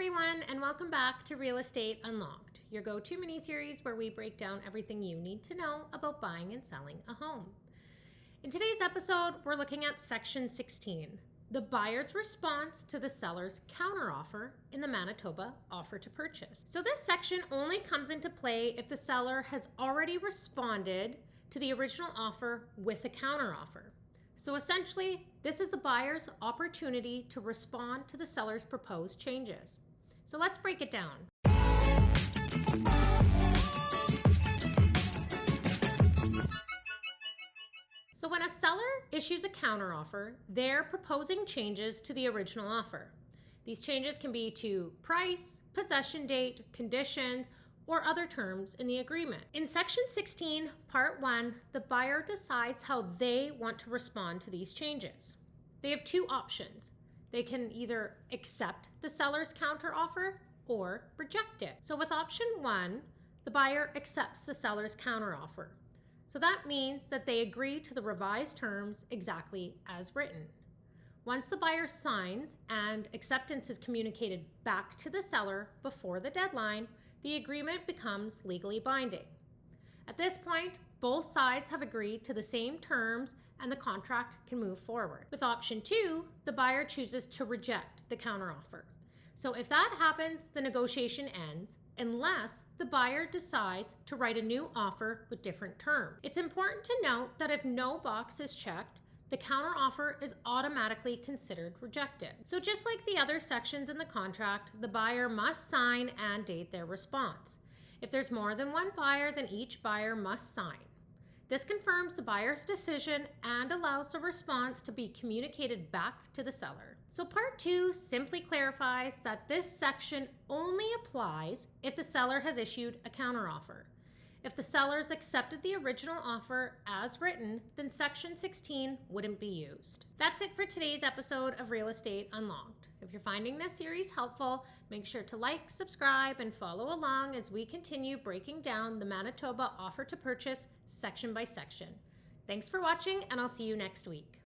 everyone, and welcome back to Real Estate Unlocked, your go-to mini-series where we break down everything you need to know about buying and selling a home. In today's episode, we're looking at Section 16, the buyer's response to the seller's counteroffer in the Manitoba Offer to Purchase. So this section only comes into play if the seller has already responded to the original offer with a counteroffer. So essentially, this is the buyer's opportunity to respond to the seller's proposed changes. So let's break it down. So when a seller issues a counteroffer, they're proposing changes to the original offer. These changes can be to price, possession date, conditions, or other terms in the agreement. In Section 16, Part 1, the buyer decides how they want to respond to these changes. They have two options. They can either accept the seller's counteroffer or reject it. So with option 1, the buyer accepts the seller's counteroffer. So that means that they agree to the revised terms exactly as written. Once the buyer signs and acceptance is communicated back to the seller before the deadline, the agreement becomes legally binding. At this point, both sides have agreed to the same terms and the contract can move forward. With option 2, the buyer chooses to reject the counteroffer. So if that happens, the negotiation ends unless the buyer decides to write a new offer with different terms. It's important to note that if no box is checked, the counteroffer is automatically considered rejected. So just like the other sections in the contract, the buyer must sign and date their response. If there's more than one buyer, then each buyer must sign. This confirms the buyer's decision and allows the response to be communicated back to the seller. So Part 2 simply clarifies that this section only applies if the seller has issued a counteroffer. If the sellers accepted the original offer as written, then Section 16 wouldn't be used. That's it for today's episode of Real Estate Unlocked. If you're finding this series helpful, make sure to like, subscribe, and follow along as we continue breaking down the Manitoba Offer to Purchase section by section. Thanks for watching, and I'll see you next week.